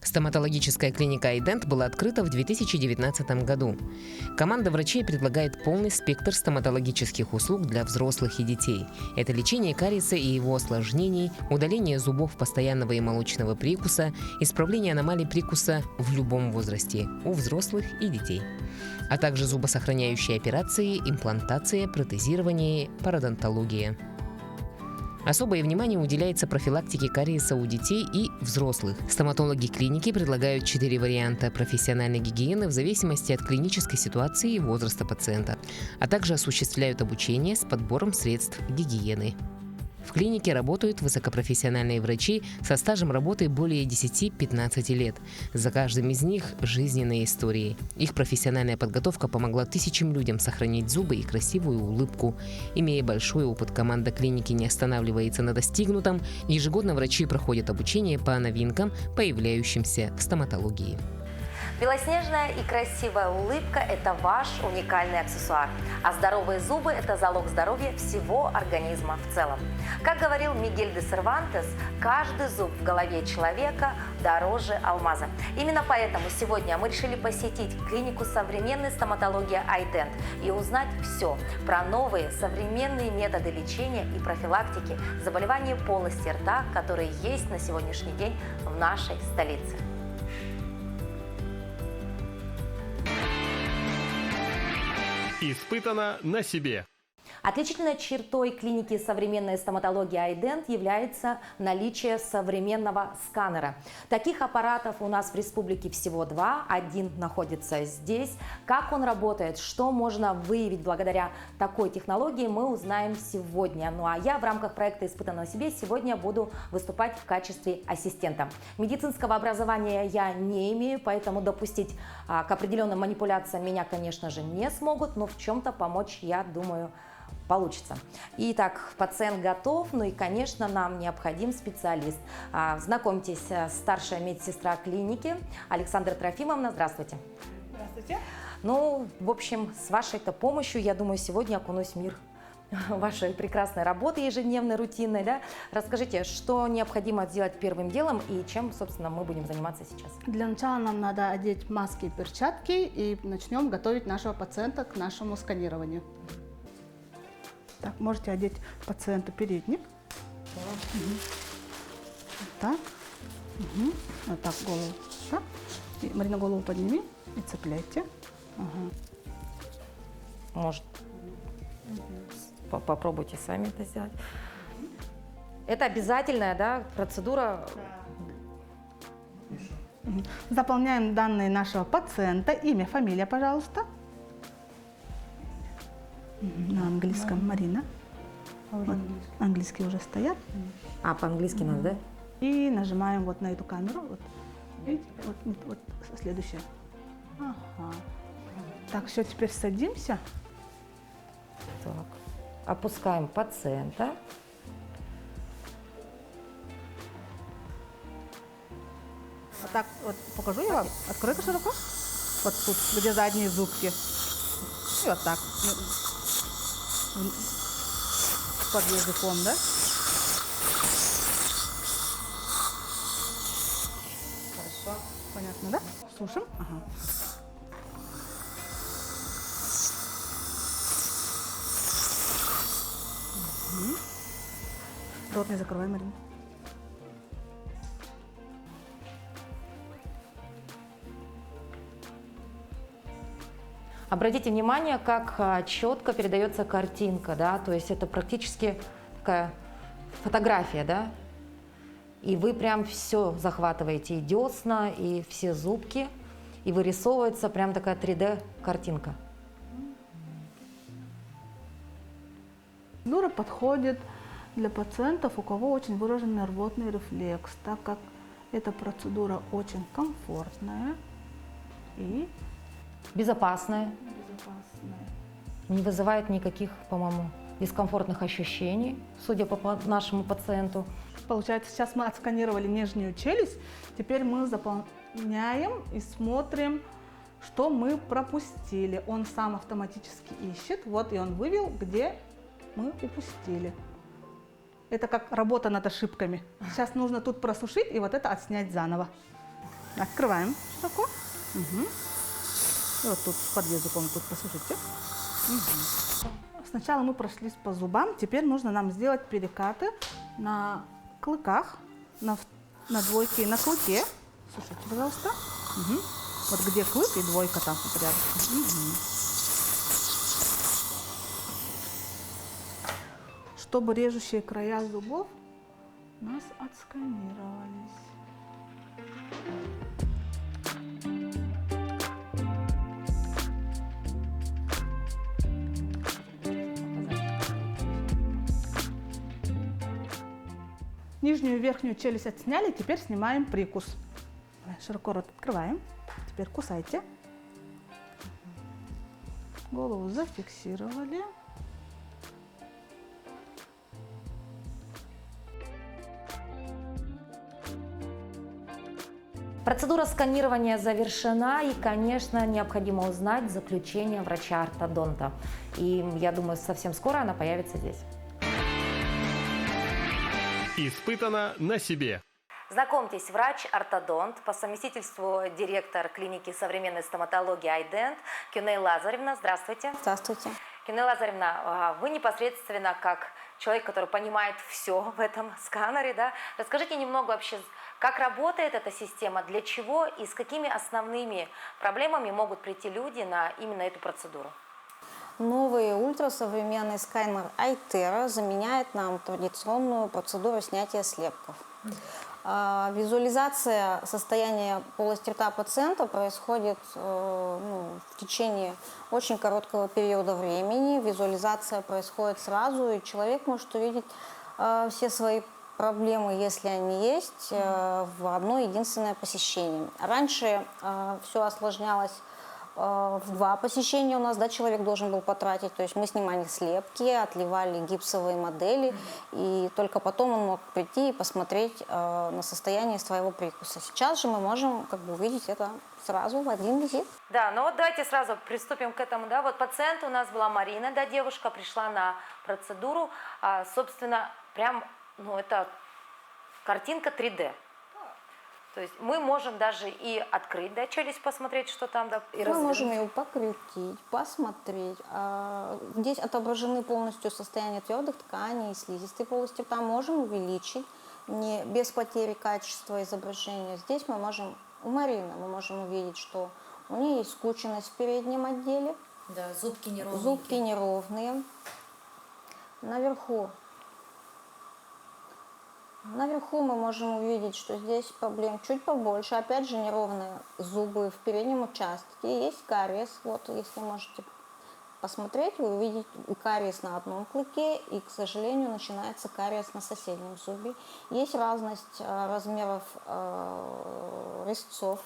Стоматологическая клиника iDent была открыта в 2019 году. Команда врачей предлагает полный спектр стоматологических услуг для взрослых и детей. Это лечение кариеса и его осложнений, удаление зубов постоянного и молочного прикуса, исправление аномалий прикуса в любом возрасте у взрослых и детей, а также зубосохраняющие операции, имплантация, протезирование, пародонтология. Особое внимание уделяется профилактике кариеса у детей и взрослых. Стоматологи клиники предлагают 4 варианта профессиональной гигиены в зависимости от клинической ситуации и возраста пациента, а также осуществляют обучение с подбором средств гигиены. В клинике работают высокопрофессиональные врачи со стажем работы более 10-15 лет. За каждым из них жизненные истории. Их профессиональная подготовка помогла тысячам людям сохранить зубы и красивую улыбку. Имея большой опыт, команда клиники не останавливается на достигнутом. Ежегодно врачи проходят обучение по новинкам, появляющимся в стоматологии. Белоснежная и красивая улыбка – это ваш уникальный аксессуар, а здоровые зубы – это залог здоровья всего организма в целом. Как говорил Мигель де Сервантес, каждый зуб в голове человека дороже алмаза. Именно поэтому сегодня мы решили посетить клинику современной стоматологии iDent и узнать все про новые современные методы лечения и профилактики заболеваний полости рта, которые есть на сегодняшний день в нашей столице. Испытано на себе. Отличительной чертой клиники современной стоматологии iDent является наличие современного сканера. Таких аппаратов у нас в республике всего 2. Один находится здесь. Как он работает, что можно выявить благодаря такой технологии, мы узнаем сегодня. Ну а я в рамках проекта «Испытано на себе» сегодня буду выступать в качестве ассистента. Медицинского образования я не имею, поэтому допустить к определенным манипуляциям меня, конечно же, не смогут, но в чем-то помочь, я думаю, получится. Итак, пациент готов, ну и, конечно, нам необходим специалист. Знакомьтесь, старшая медсестра клиники Александра Трофимовна. Здравствуйте. Здравствуйте. Ну, в общем, с вашей-то помощью, я думаю, сегодня окунусь в мир вашей прекрасной работы ежедневной, рутинной. Да? Расскажите, что необходимо сделать первым делом и чем, собственно, мы будем заниматься сейчас? Для начала нам надо одеть маски и перчатки и начнем готовить нашего пациента к нашему сканированию. Так, можете одеть пациенту передник. Угу. Вот так. Угу. Вот так голову. Так. И, Марина, голову подними и цепляйте. Угу. Может, попробуйте сами это сделать. Это обязательная, да, процедура? Угу. Заполняем данные нашего пациента. Имя, фамилия, пожалуйста. На английском Марина. Вот, английские уже стоят. А, по-английски надо, да? И нажимаем вот на эту камеру. Вот, видите, вот следующее. Ага. Так, все, теперь садимся. Так. Опускаем пациента. Вот так вот покажу я вам. Откройте широко. Вот тут, где задние зубки. И вот так. Под языком, да? Хорошо. Понятно, да? Слушаем. Ага. Угу. Рот не закрывай, Марина. Обратите внимание, как четко передается картинка, да, то есть это практически такая фотография, да, и вы прям все захватываете, и десна, и все зубки, и вырисовывается прям такая 3D-картинка. Процедура подходит для пациентов, у кого очень выраженный рвотный рефлекс, так как эта процедура очень комфортная и Безопасная, не вызывает никаких, по-моему, дискомфортных ощущений, судя по нашему пациенту. Получается, сейчас мы отсканировали нижнюю челюсть, теперь мы заполняем и смотрим, что мы пропустили. Он сам автоматически ищет, вот и он вывел, где мы упустили. Это как работа над ошибками. Сейчас нужно тут просушить и вот это отснять заново. Открываем штуку. Мгм. И вот тут под языком тут посмотрите. Сначала мы прошлись по зубам, теперь нужно нам сделать перекаты на клыках, на двойке и на клыке. Слушайте, пожалуйста. Мгм. Вот где клык и двойка там рядом. Чтобы режущие края зубов у нас отсканировались. Нижнюю и верхнюю челюсть отсняли, теперь снимаем прикус. Широко рот открываем. Теперь кусайте. Голову зафиксировали. Процедура сканирования завершена, и, конечно, необходимо узнать заключение врача-ортодонта. И я думаю, совсем скоро она появится здесь. Испытано на себе. Знакомьтесь, врач-ортодонт, по совместительству директор клиники современной стоматологии «Айдент» Кюней Лазаревна. Здравствуйте. Здравствуйте. Кюней Лазаревна, вы непосредственно как человек, который понимает все в этом сканере, да? Расскажите немного вообще, как работает эта система, для чего и с какими основными проблемами могут прийти люди на именно эту процедуру? Новый ультрасовременный сканер iTero заменяет нам традиционную процедуру снятия слепков. Визуализация состояния полости рта пациента происходит в течение очень короткого периода времени. Визуализация происходит сразу, и человек может увидеть все свои проблемы, если они есть, в одно единственное посещение. Раньше все осложнялось в 2 посещения у нас, да, человек должен был потратить, то есть мы снимали слепки, отливали гипсовые модели, и только потом он мог прийти и посмотреть на состояние своего прикуса. Сейчас же мы можем увидеть это сразу в один визит. Да, ну вот давайте сразу приступим к этому, да, вот пациент у нас была Марина, да, девушка пришла на процедуру, собственно, прям, это картинка 3D. То есть мы можем даже и открыть, да, челюсть, посмотреть, что там, да, и мы можем ее покрутить, посмотреть. Здесь отображены полностью состояние твердых тканей и слизистой полости рта. Можем увеличить, не без потери качества изображения. Здесь мы можем, у Марины мы можем увидеть, что у нее есть скученность в переднем отделе. Да, зубки неровные. Зубки неровные. Наверху мы можем увидеть, что здесь проблем чуть побольше. Опять же, неровные зубы в переднем участке. Есть кариес. Вот, если можете посмотреть, вы увидите кариес на одном клыке, и, к сожалению, начинается кариес на соседнем зубе. Есть разность размеров резцов.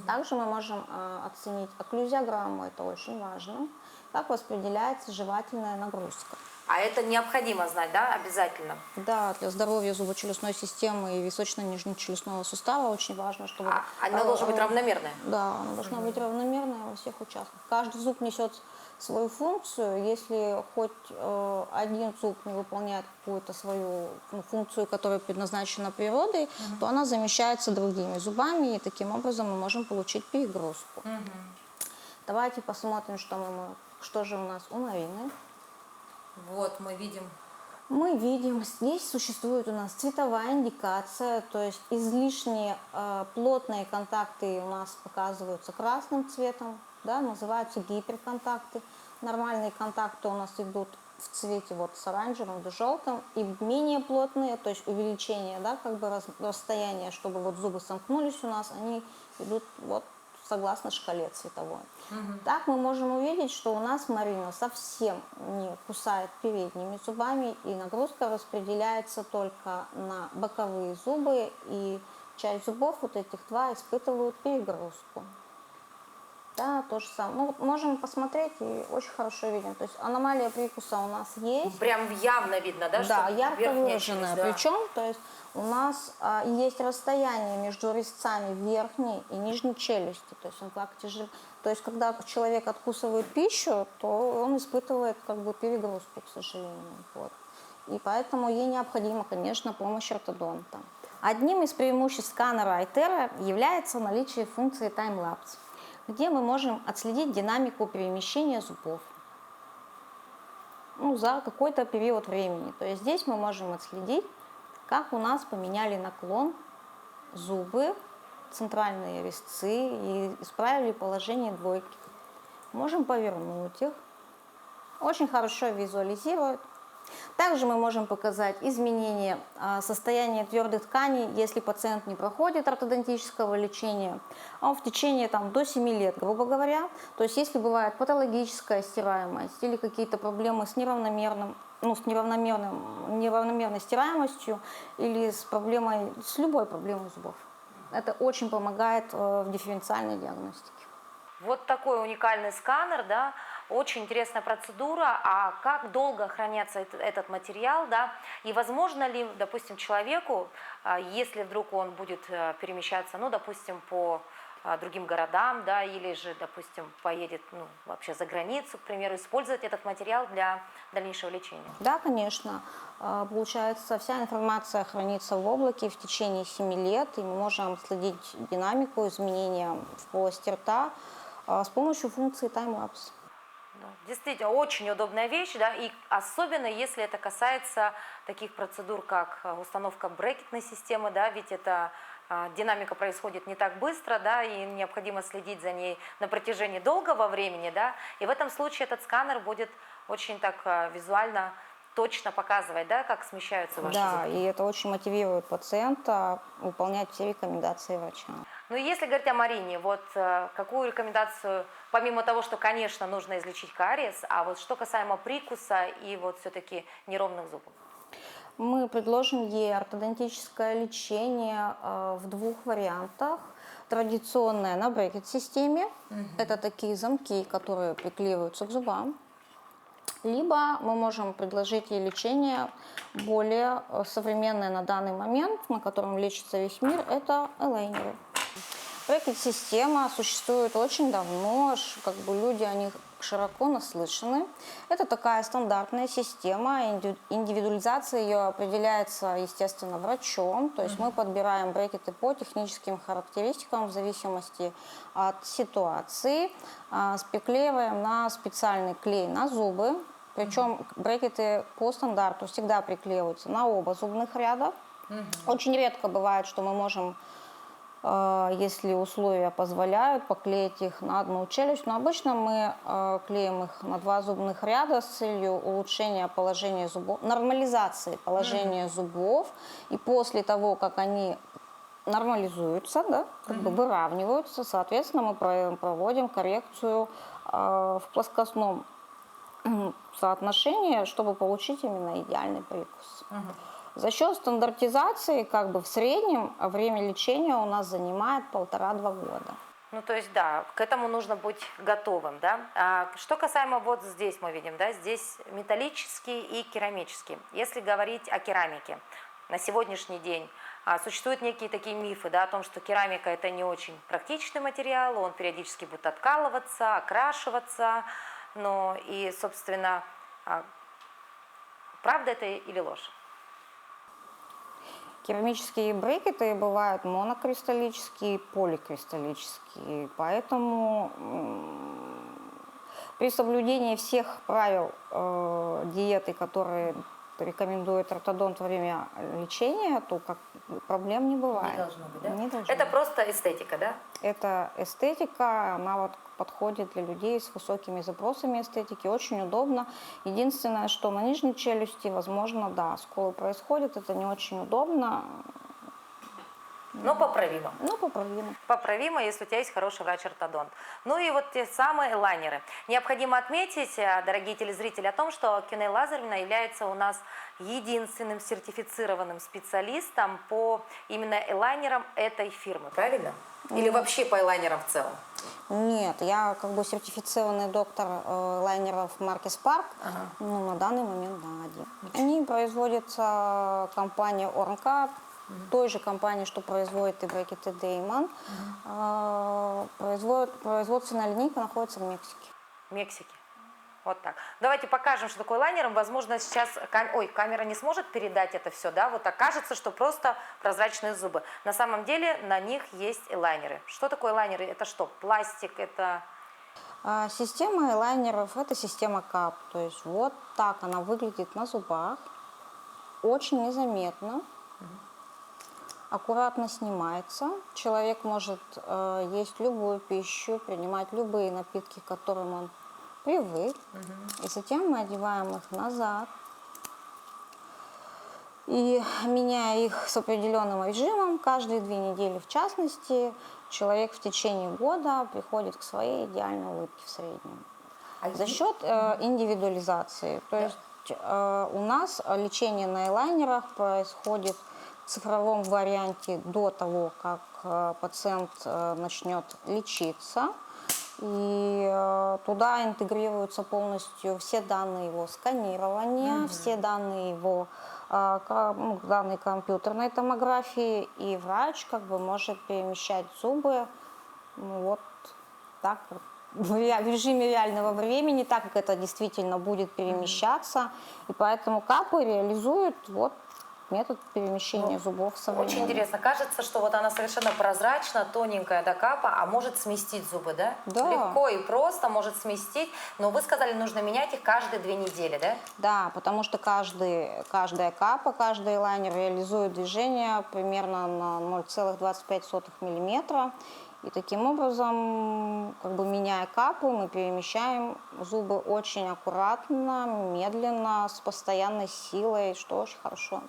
Также мы можем оценить окклюзиограмму, это очень важно, как распределяется жевательная нагрузка. А это необходимо знать, да, обязательно? Да, для здоровья зубочелюстной системы и височно-нижнечелюстного сустава очень важно, чтобы... Она должна быть равномерная? Да, она должна быть равномерная во всех участках. Каждый зуб несет свою функцию. Если хоть один зуб не выполняет какую-то свою функцию, которая предназначена природой, то она замещается другими зубами, и таким образом мы можем получить перегрузку. Давайте посмотрим, что же у нас у Марины. Вот, мы видим. Мы видим, здесь существует у нас цветовая индикация, то есть излишние плотные контакты у нас показываются красным цветом, да, называются гиперконтакты. Нормальные контакты у нас идут в цвете с оранжевым до желтым, и менее плотные, то есть увеличение, да, расстояния, чтобы зубы сомкнулись у нас, они идут согласно шкале цветовой. Так мы можем увидеть, что у нас Марина совсем не кусает передними зубами, и нагрузка распределяется только на боковые зубы, и часть зубов, этих 2, испытывают перегрузку. Да, то же самое. Можем посмотреть и очень хорошо видим. То есть аномалия прикуса у нас есть. Прям явно видно, да? Да, что ярко выраженная. да. Причем, то есть у нас есть расстояние между резцами верхней и нижней челюсти. То есть он То есть когда человек откусывает пищу, то он испытывает перегрузку, к сожалению. И поэтому ей необходима, конечно, помощь ортодонта. Одним из преимуществ сканера iTerra является наличие функции Time-Lapse, где мы можем отследить динамику перемещения зубов за какой-то период времени. То есть здесь мы можем отследить, как у нас поменяли наклон зубы, центральные резцы и исправили положение двойки. Можем повернуть их. Очень хорошо визуализирует. Также мы можем показать изменение состояния твердых тканей, если пациент не проходит ортодонтического лечения, в течение до 7 лет, грубо говоря. То есть если бывает патологическая стираемость или какие-то проблемы с неравномерной стираемостью или с любой проблемой зубов. Это очень помогает в дифференциальной диагностике. Вот такой уникальный сканер, да, очень интересная процедура. А как долго хранится этот материал, да, и возможно ли, допустим, человеку, если вдруг он будет перемещаться, допустим, по другим городам, да, или же, допустим, поедет вообще за границу, к примеру, использовать этот материал для дальнейшего лечения? Да, конечно. Получается, вся информация хранится в облаке в течение 7 лет, и мы можем следить динамику изменения в полости рта с помощью функции Time-Lapse. Действительно, очень удобная вещь, да, и особенно если это касается таких процедур, как установка брекетной системы, да, ведь это динамика происходит не так быстро, да, и необходимо следить за ней на протяжении долгого времени, да, и в этом случае этот сканер будет очень так визуально точно показывать, да, как смещаются ваши зубы. Да, и это очень мотивирует пациента выполнять все рекомендации врача. Ну, если говорить о Марине, вот какую рекомендацию, помимо того, что, конечно, нужно излечить кариес, а вот что касаемо прикуса и вот все-таки неровных зубов? Мы предложим ей ортодонтическое лечение в 2 вариантах. Традиционное на брекет-системе, это такие замки, которые приклеиваются к зубам. Либо мы можем предложить ей лечение более современное на данный момент, на котором лечится весь мир, это элайнеры. Брекет-система существует очень давно, люди о них широко наслышаны. Это такая стандартная система, индивидуализация ее определяется, естественно, врачом. То есть мы подбираем брекеты по техническим характеристикам в зависимости от ситуации, приклеиваем на специальный клей на зубы. Причем брекеты по стандарту всегда приклеиваются на оба зубных ряда. Очень редко бывает, что мы можем, если условия позволяют, поклеить их на одну челюсть. Но обычно мы клеим их на 2 зубных ряда с целью улучшения положения зубов, нормализации положения зубов. И после того, как они нормализуются, да, выравниваются, соответственно, мы проводим коррекцию в плоскостном соотношении, чтобы получить именно идеальный прикус. За счет стандартизации, в среднем время лечения у нас занимает 1,5–2 года. Ну, то есть, да, к этому нужно быть готовым, да. А что касаемо вот здесь мы видим, да, здесь металлический и керамический. Если говорить о керамике, на сегодняшний день существуют некие такие мифы, да, о том, что керамика – это не очень практичный материал, он периодически будет откалываться, окрашиваться, и, собственно, правда это или ложь? Керамические брекеты бывают монокристаллические и поликристаллические, поэтому при соблюдении всех правил диеты, которые рекомендует ортодонт во время лечения, то проблем не бывает. Не должно быть, да? Не должно. Это просто эстетика, да? Это эстетика, она подходит для людей с высокими запросами эстетики, очень удобно. Единственное, что на нижней челюсти, возможно, да, сколы происходят, это не очень удобно. Но поправимо. Поправимо. Поправимо, если у тебя есть хороший врач-ортодонт. Ну и вот те самые элайнеры. Необходимо отметить, дорогие телезрители, о том, что Кюней Лазаревна является у нас единственным сертифицированным специалистом по именно элайнерам этой фирмы, правильно? Или вообще по элайнерам в целом? Нет, я сертифицированный доктор лайнеров марки Spark, на данный момент, да, один. Они производятся компанией Ormca, той же компании, что производит и брекеты Дейман. Производственная линейка находится в Мексике. В Мексике. Вот так. Давайте покажем, что такое лайнером. Возможно, сейчас камера не сможет передать это все, да? Вот так кажется, что просто прозрачные зубы. На самом деле на них есть лайнеры. Что такое лайнеры? Это что? Пластик? Это... Система элайнеров – это система КАП. То есть вот так она выглядит на зубах. Очень незаметно. Аккуратно снимается. Человек может есть любую пищу, принимать любые напитки, к которым он привык. И затем мы одеваем их назад. И меняя их с определенным режимом, каждые 2 недели в частности, человек в течение года приходит к своей идеальной улыбке в среднем. За счет индивидуализации. То есть у нас лечение на элайнерах происходит в цифровом варианте до того, как пациент начнет лечиться. И туда интегрируются полностью все данные его сканирования, все данные его данные компьютерной томографии, и врач может перемещать зубы вот так вот, в режиме реального времени, так как это действительно будет перемещаться. И поэтому КАПы реализуют метод перемещения зубов современный. Очень интересно. Кажется, что вот она совершенно прозрачна, тоненькая до капа, а может сместить зубы, да? Да. Легко и просто может сместить. Но вы сказали, нужно менять их каждые 2 недели, да? Да, потому что каждая капа, каждый лайнер реализует движение примерно на 0,25 мм. И таким образом, меняя капы, мы перемещаем зубы очень аккуратно, медленно, с постоянной силой, что очень хорошо.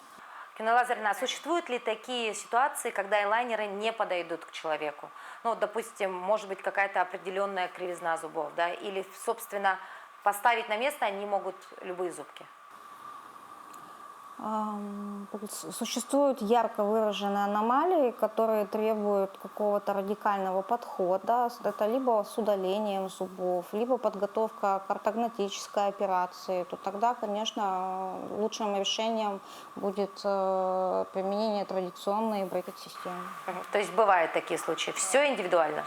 Кина Лазаревна, существуют ли такие ситуации, когда элайнеры не подойдут к человеку? Ну, допустим, может быть какая-то определенная кривизна зубов, да? Или, собственно, поставить на место они могут любые зубки? Существуют ярко выраженные аномалии, которые требуют какого-то радикального подхода. Это либо с удалением зубов, либо подготовка к ортогнатической операции. То тогда, конечно, лучшим решением будет применение традиционной брекет-системы. То есть бывают такие случаи. Все индивидуально?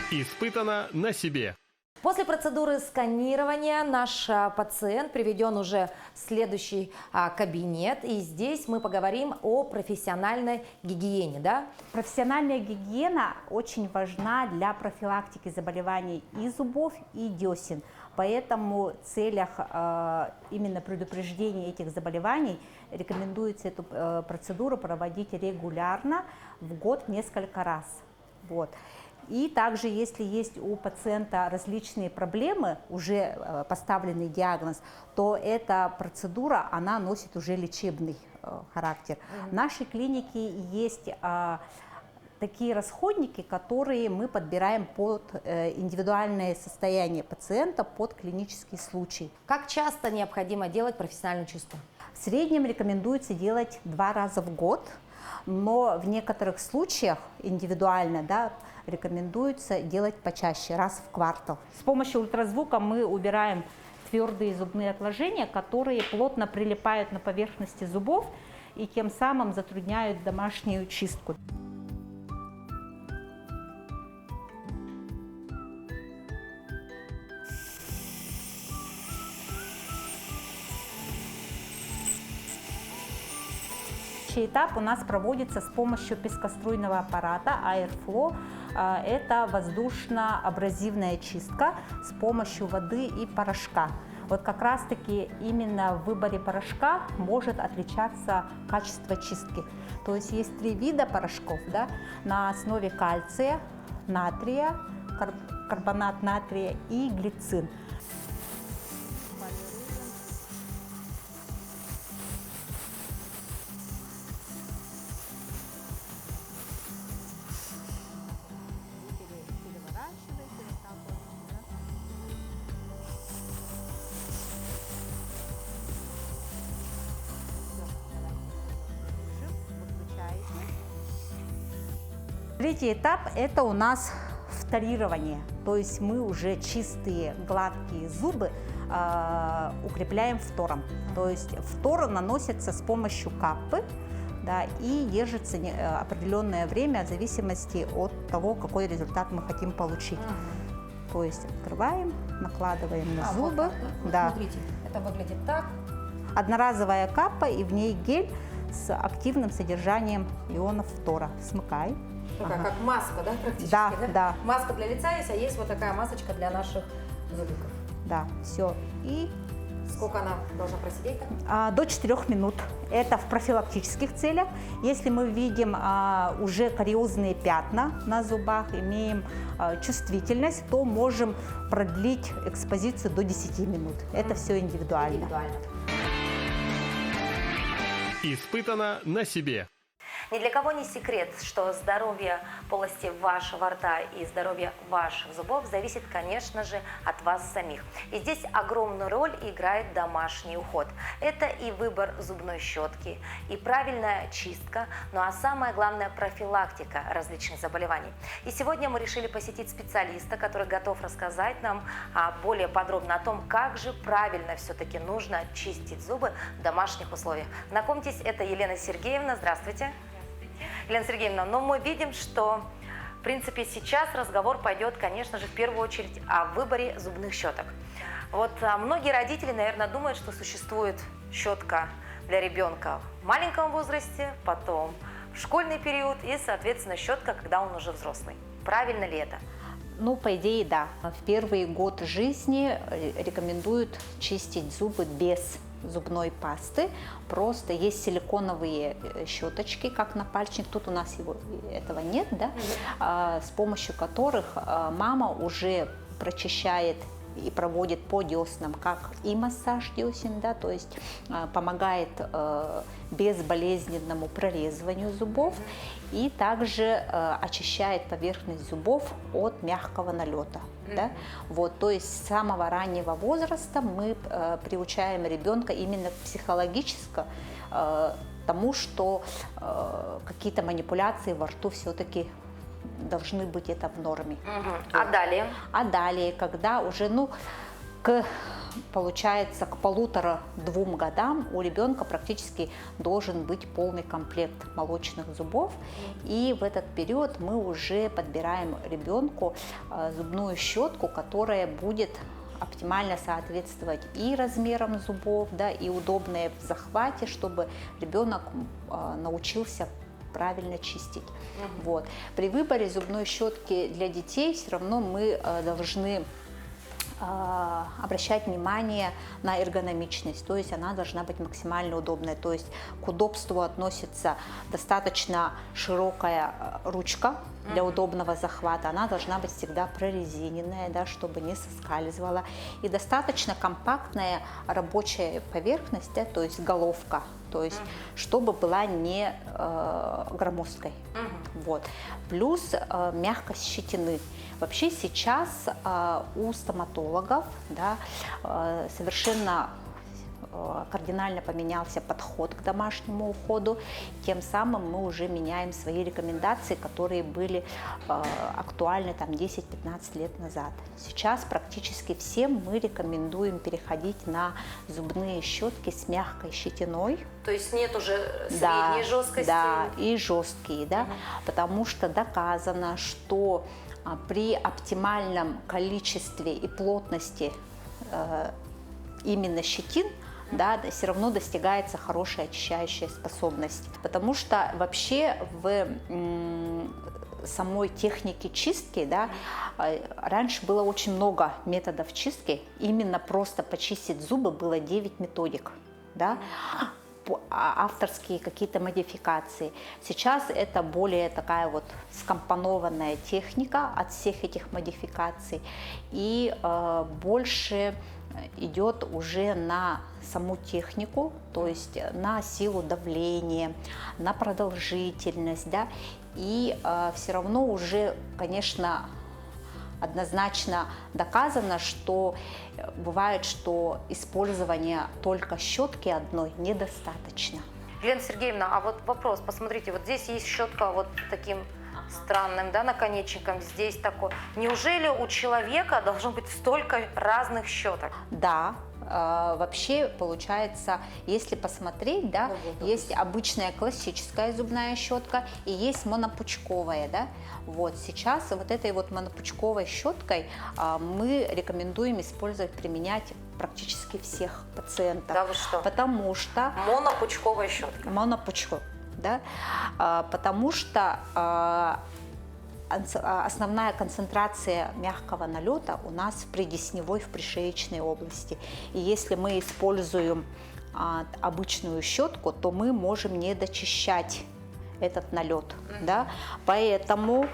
Испытано на себе. После процедуры сканирования наш пациент приведен уже в следующий кабинет. И здесь мы поговорим о профессиональной гигиене. Да? Профессиональная гигиена очень важна для профилактики заболеваний и зубов, и десен. Поэтому в целях именно предупреждения этих заболеваний рекомендуется эту процедуру проводить регулярно, в год несколько раз. Вот. И также, если есть у пациента различные проблемы, уже поставленный диагноз, то эта процедура, она носит уже лечебный характер. В нашей клинике есть такие расходники, которые мы подбираем под индивидуальное состояние пациента, под клинический случай. Как часто необходимо делать профессиональную чистку? В среднем рекомендуется делать 2 раза в год, но в некоторых случаях индивидуально, да, рекомендуется делать почаще, раз в квартал. С помощью ультразвука мы убираем твердые зубные отложения, которые плотно прилипают на поверхности зубов и тем самым затрудняют домашнюю чистку. Следующий этап у нас проводится с помощью пескоструйного аппарата Airflow. Это воздушно-абразивная чистка с помощью воды и порошка. Вот как раз-таки именно в выборе порошка может отличаться качество чистки. То есть есть 3 вида порошков, да, на основе кальция, натрия, карбонат натрия и глицин. Третий этап – это у нас вторирование, то есть мы уже чистые гладкие зубы укрепляем фтором. То есть фтор наносится с помощью капы, да, и держится определенное время в зависимости от того, какой результат мы хотим получить. То есть открываем, накладываем на Вот зубы. так, Да. Смотрите, это выглядит так. Одноразовая капа и в ней гель с активным содержанием ионов фтора. Смыкай. Такая, Ага. как маска, да, практически? Да, да. Маска для лица есть, а есть вот такая масочка для наших зубиков. Да, все. И Сколько она должна просидеть? Так? до 4 минут. Это в профилактических целях. Если мы видим уже кариозные пятна на зубах, имеем чувствительность, то можем продлить экспозицию до 10 минут. Это все индивидуально. Индивидуально. Испытано на себе. Ни для кого не секрет, что здоровье полости вашего рта и здоровье ваших зубов зависит, конечно же, от вас самих. И здесь огромную роль играет домашний уход. Это и выбор зубной щетки, и правильная чистка, ну а самое главное – профилактика различных заболеваний. И сегодня мы решили посетить специалиста, который готов рассказать нам более подробно о том, как же правильно все-таки нужно чистить зубы в домашних условиях. Знакомьтесь, это Елена Сергеевна. Здравствуйте. Елена Сергеевна, но мы видим, что, в принципе, сейчас разговор пойдет, конечно же, в первую очередь о выборе зубных щеток. Вот многие родители, наверное, думают, что существует щетка для ребенка в маленьком возрасте, потом в школьный период и, соответственно, щетка, когда он уже взрослый. Правильно ли это? Ну, по идее, да. В первый год жизни рекомендуют чистить зубы без зубной пасты. Просто есть силиконовые щеточки, как напальчник. Тут у нас этого нет, да? С помощью которых мама уже прочищает и проводит по деснам, как и массаж десен, да, то есть помогает безболезненному прорезыванию зубов и также очищает поверхность зубов от мягкого налета. Да? Вот, то есть с самого раннего возраста мы приучаем ребенка именно психологически тому, что какие-то манипуляции во рту все-таки должны быть это в норме. А далее? А далее, когда уже, получается, к 1,5-2 годам у ребенка практически должен быть полный комплект молочных зубов. И в этот период мы уже подбираем ребенку зубную щетку, которая будет оптимально соответствовать и размерам зубов, да, и удобная в захвате, чтобы ребенок научился правильно чистить. Вот. При выборе зубной щетки для детей все равно мы должны обращать внимание на эргономичность, то есть она должна быть максимально удобная, то есть к удобству относится достаточно широкая ручка для удобного захвата, она должна быть всегда прорезиненная, да, чтобы не соскальзывала, и достаточно компактная рабочая поверхность, да, то есть головка, то есть чтобы была не громоздкой. Вот. Плюс мягкость щетины. Вообще сейчас у стоматологов, да, совершенно кардинально поменялся подход к домашнему уходу, тем самым мы уже меняем свои рекомендации, которые были актуальны там 10-15 лет назад. Сейчас практически всем мы рекомендуем переходить на зубные щетки с мягкой щетиной. То есть нет уже средней жесткости? Да, и жесткие, да, потому что доказано, что при оптимальном количестве и плотности именно щетин, да, все равно достигается хорошая очищающая способность. Потому что вообще в самой технике чистки, да, раньше было очень много методов чистки, именно просто почистить зубы было 9 методик, да, авторские какие-то модификации. Сейчас это более такая вот скомпонованная техника от всех этих модификаций и больше идет уже на саму технику, то есть на силу давления, на продолжительность, да, и все равно уже, конечно, однозначно доказано, что бывает, что использование только щетки одной недостаточно. Елена Сергеевна, а вот вопрос, посмотрите, вот здесь есть щетка вот таким странным, да, наконечником, здесь такой. Неужели у человека должно быть столько разных щеток? Да, вообще получается, если посмотреть, да, есть обычная классическая зубная щетка и есть монопучковая, да. Вот сейчас вот этой вот монопучковой щеткой мы рекомендуем использовать, применять практически всех пациентов. Да вы что? Потому что Монопучковая щетка. да, потому что основная концентрация мягкого налета у нас в предесневой, в пришеечной области. И если мы используем обычную щетку, то мы можем не дочищать этот налет. Да? Поэтому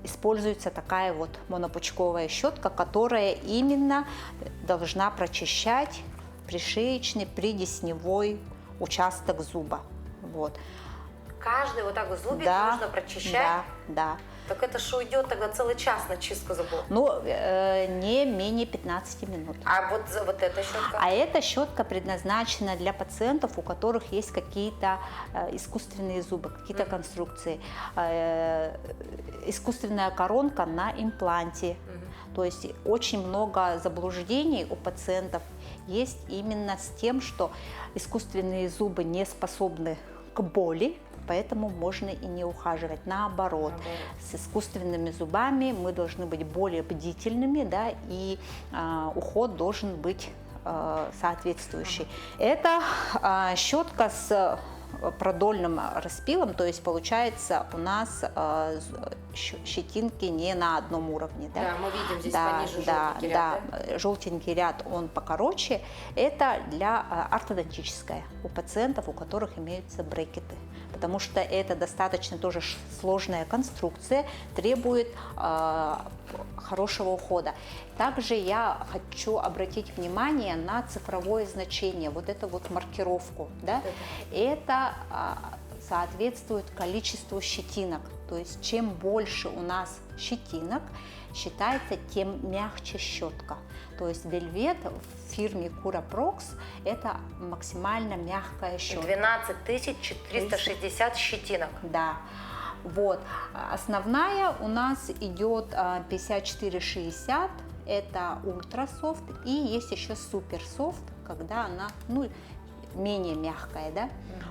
используется такая вот монопучковая щетка, которая именно должна прочищать пришеечный, предесневой участок зуба. Вот. Каждый вот так вот зубик Да, нужно прочищать? Да. Так это же уйдет тогда целый час на чистку зубов. Ну, не менее 15 минут. А вот эта щетка? А эта щетка предназначена для пациентов, у которых есть какие-то искусственные зубы, какие-то конструкции. Искусственная коронка на импланте. То есть очень много заблуждений у пациентов есть именно с тем, что искусственные зубы не способны к боли, поэтому можно и не ухаживать. Наоборот, с искусственными зубами мы должны быть более бдительными, да, и уход должен быть соответствующий. Это щетка с продольным распилом, то есть получается у нас щетинки не на одном уровне. Да, мы видим здесь пониже желтенький ряд. Да, желтенький ряд, он покороче. Это для ортодонтическая, у пациентов, у которых имеются брекеты. Потому что это достаточно тоже сложная конструкция, требует хорошего ухода. Также я хочу обратить внимание на цифровое значение, вот эту вот маркировку. Да? Это соответствует количеству щетинок. То есть чем больше у нас щетинок, считается, тем мягче щетка. То есть Velvet в фирме Curaprox это максимально мягкая щетка. 12 460 щетинок. Да. Вот. Основная у нас идет 5460, это ультрасофт, и есть еще суперсофт, когда она менее мягкая, да?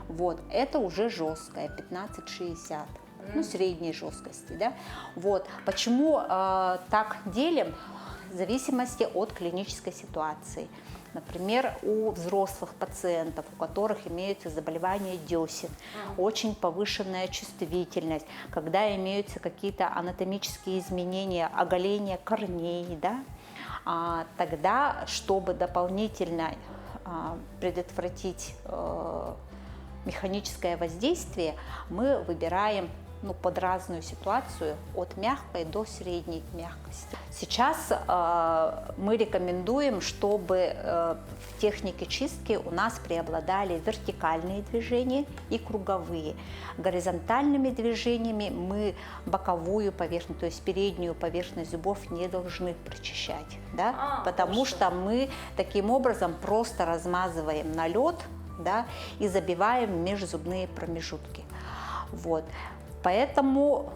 Вот. Это уже жесткая, 1560. Средней жесткости, да. Вот. Почему так делим? В зависимости от клинической ситуации. Например, у взрослых пациентов, у которых имеются заболевания десен, очень повышенная чувствительность, когда имеются какие-то анатомические изменения, оголение корней, да, тогда, чтобы дополнительно предотвратить механическое воздействие, мы выбираем под разную ситуацию от мягкой до средней мягкости. Сейчас мы рекомендуем, чтобы в технике чистки у нас преобладали вертикальные движения и круговые. Горизонтальными движениями мы боковую поверхность, то есть переднюю поверхность зубов не должны прочищать, да? Потому что мы таким образом просто размазываем налет, да, и забиваем межзубные промежутки. Вот. Поэтому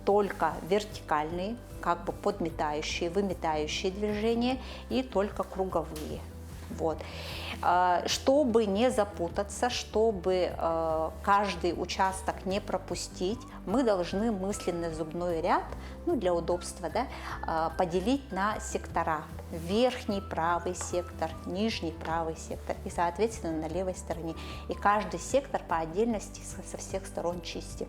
только вертикальные, как бы подметающие, выметающие движения и только круговые. Вот. Чтобы не запутаться, чтобы каждый участок не пропустить, мы должны мысленный зубной ряд, для удобства, да, поделить на сектора. Верхний правый сектор, нижний правый сектор и, соответственно, на левой стороне. И каждый сектор по отдельности со всех сторон чистим.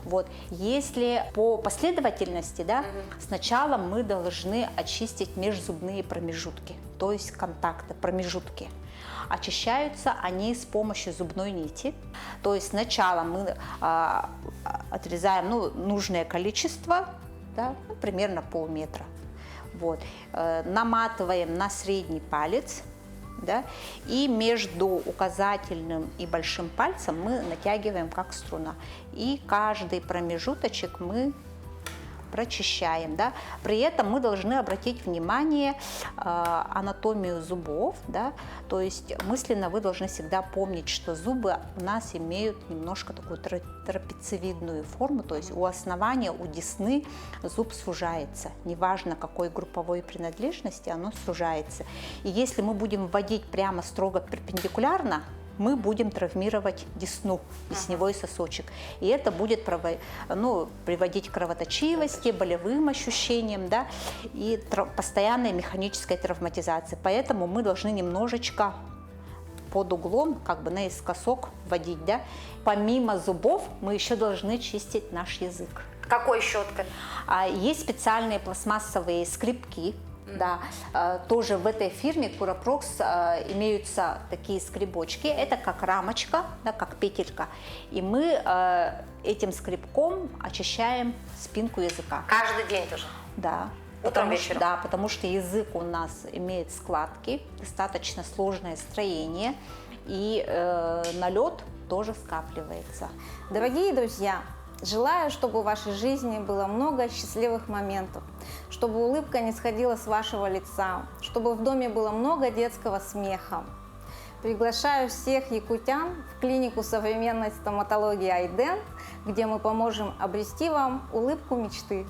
Вот. Если по последовательности, да, сначала мы должны очистить межзубные промежутки, то есть контакты, промежутки. Очищаются они с помощью зубной нити. То есть сначала мы отрезаем нужное количество, да, примерно полметра. Вот. Наматываем на средний палец, да, и между указательным и большим пальцем мы натягиваем как струна. И каждый промежуточек мы прочищаем, да. При этом мы должны обратить внимание анатомию зубов, да, то есть мысленно вы должны всегда помнить, что зубы у нас имеют немножко такую трапециевидную форму, то есть у основания, у десны зуб сужается, неважно какой групповой принадлежности, оно сужается. И если мы будем вводить прямо строго перпендикулярно, мы будем травмировать десну, десневой сосочек. И это будет приводить к кровоточивости, болевым ощущениям, да, и постоянной механической травматизации. Поэтому мы должны немножечко под углом, как бы наискосок вводить. Да. Помимо зубов мы еще должны чистить наш язык. Какой щеткой? Есть специальные пластмассовые скребки. Да, тоже в этой фирме Curaprox имеются такие скребочки. Это как рамочка, да, как петелька. И мы этим скребком очищаем спинку языка. Каждый день тоже? Да. Утром, вечером? Да, потому что язык у нас имеет складки, достаточно сложное строение, и налет тоже скапливается. Дорогие друзья, желаю, чтобы в вашей жизни было много счастливых моментов, чтобы улыбка не сходила с вашего лица, чтобы в доме было много детского смеха. Приглашаю всех якутян в клинику современной стоматологии Айдент, где мы поможем обрести вам улыбку мечты.